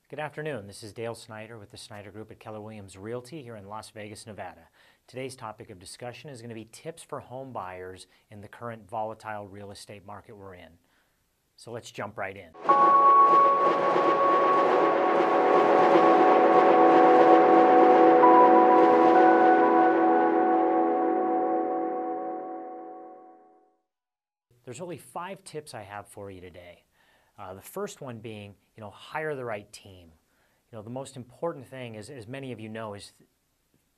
Good afternoon. This is Dale Snyder with the Snyder Group at Keller Williams Realty here in Las Vegas, Nevada. Today's topic of discussion is going to be tips for home buyers in the current volatile real estate market we're in. So let's jump right in. There's really 5 tips I have for you today. The first one being, hire the right team. The most important thing is, as many of you know, is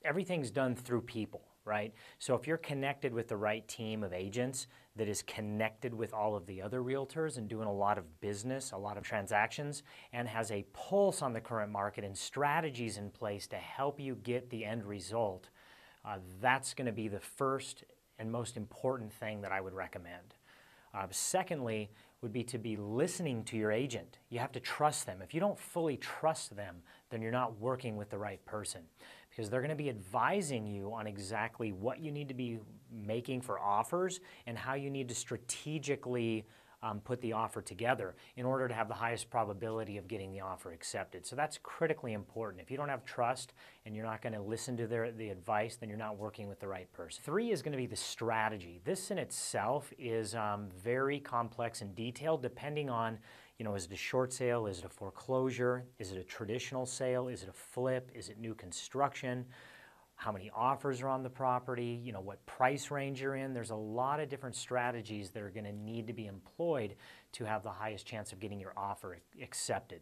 everything's done through people, right? So if you're connected with the right team of agents that is connected with all of the other realtors and doing a lot of business, a lot of transactions, and has a pulse on the current market and strategies in place to help you get the end result, that's going to be the first and most important thing that I would recommend. Secondly, would be to be listening to your agent. You have to trust them. If you don't fully trust them, then you're not working with the right person, because they're going to be advising you on exactly what you need to be making for offers and how you need to strategically put the offer together in order to have the highest probability of getting the offer accepted. So that's critically important. If you don't have trust and you're not going to listen to the advice, then you're not working with the right person. 3 is going to be the strategy. This in itself is very complex and detailed, depending on, is it a short sale? Is it a foreclosure? Is it a traditional sale? Is it a flip? Is it new construction? How many offers are on the property, what price range you're in. There's a lot of different strategies that are going to need to be employed to have the highest chance of getting your offer accepted.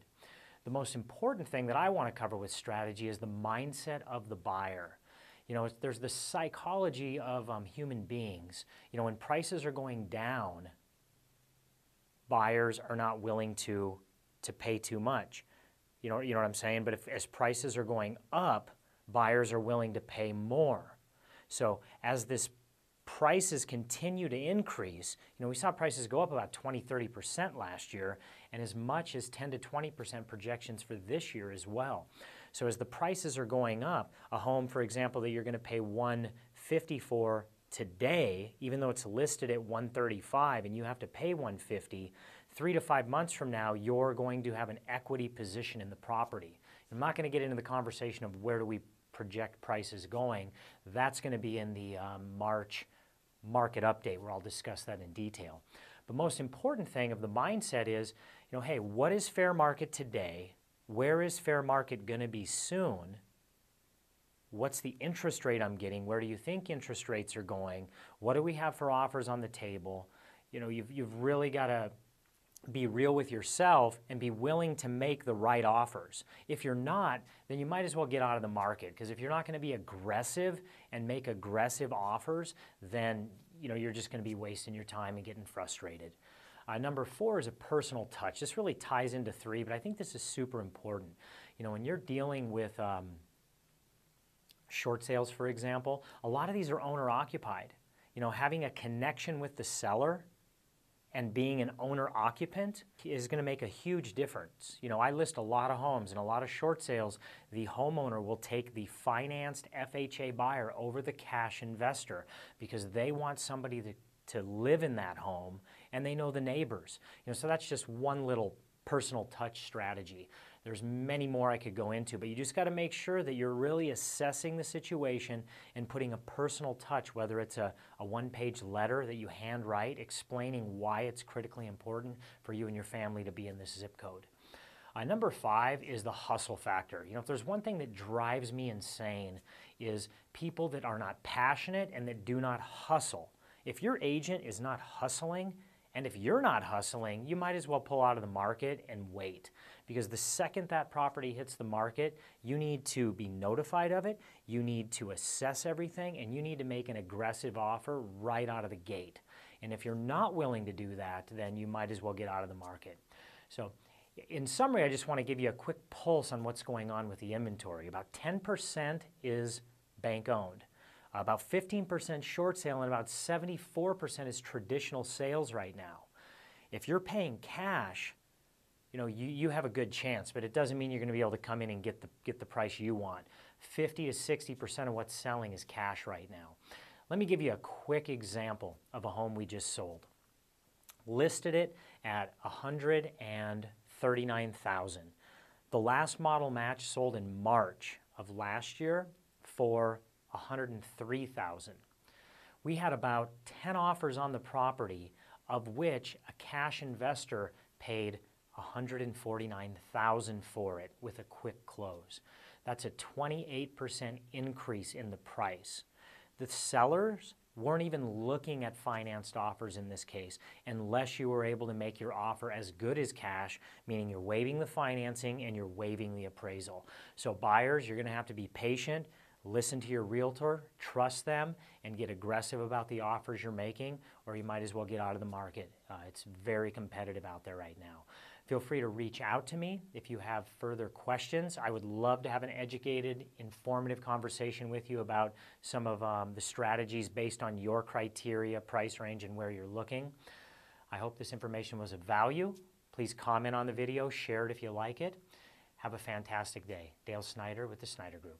The most important thing that I want to cover with strategy is the mindset of the buyer. There's the psychology of human beings. When prices are going down, buyers are not willing to pay too much. You know what I'm saying? But as prices are going up, buyers are willing to pay more. So as this prices continue to increase, we saw prices go up about 20-30% last year, and as much as 10 to 20% projections for this year as well. So as the prices are going up, a home, for example, that you're going to pay $150 for today, even though it's listed at $135 and you have to pay $150, 3 to 5 months from now, you're going to have an equity position in the property. I'm not going to get into the conversation of where do we project prices going. That's going to be in the March market update, where I'll discuss that in detail. But most important thing of the mindset is, hey, what is fair market today? Where is fair market going to be soon? What's the interest rate I'm getting? Where do you think interest rates are going? What do we have for offers on the table? You've really got to be real with yourself and be willing to make the right offers. If you're not, then you might as well get out of the market, because if you're not going to be aggressive and make aggressive offers, then you're just going to be wasting your time and getting frustrated. Number 4 is a personal touch. This really ties into 3, but I think this is super important. When you're dealing with short sales, for example, a lot of these are owner-occupied. Having a connection with the seller and being an owner-occupant is going to make a huge difference. I list a lot of homes and a lot of short sales. The homeowner will take the financed FHA buyer over the cash investor because they want somebody to live in that home, and they know the neighbors. So that's just one little personal touch strategy. There's many more I could go into, but you just got to make sure that you're really assessing the situation and putting a personal touch, whether it's a one-page letter that you handwrite explaining why it's critically important for you and your family to be in this zip code. Number 5 is the hustle factor. If there's one thing that drives me insane, is people that are not passionate and that do not hustle. If your agent is not hustling, and if you're not hustling, you might as well pull out of the market and wait. Because the second that property hits the market, you need to be notified of it, you need to assess everything, and you need to make an aggressive offer right out of the gate. And if you're not willing to do that, then you might as well get out of the market. So in summary, I just want to give you a quick pulse on what's going on with the inventory. About 10% is bank-owned. About 15% short sale, and about 74% is traditional sales right now. If you're paying cash, you have a good chance, but it doesn't mean you're going to be able to come in and get the price you want. 50 to 60% of what's selling is cash right now. Let me give you a quick example of a home we just sold. Listed it at $139,000. The last model match sold in March of last year for $103,000. We had about 10 offers on the property, of which a cash investor paid $149,000 for it with a quick close. That's a 28% increase in the price. The sellers weren't even looking at financed offers in this case unless you were able to make your offer as good as cash, meaning you're waiving the financing and you're waiving the appraisal. So buyers, you're going to have to be patient, listen to your realtor, trust them, and get aggressive about the offers you're making, or you might as well get out of the market. It's very competitive out there right now. Feel free to reach out to me if you have further questions. I would love to have an educated, informative conversation with you about some of the strategies based on your criteria, price range, and where you're looking. I hope this information was of value. Please comment on the video, share it if you like it. Have a fantastic day. Dale Snyder with the Snyder Group.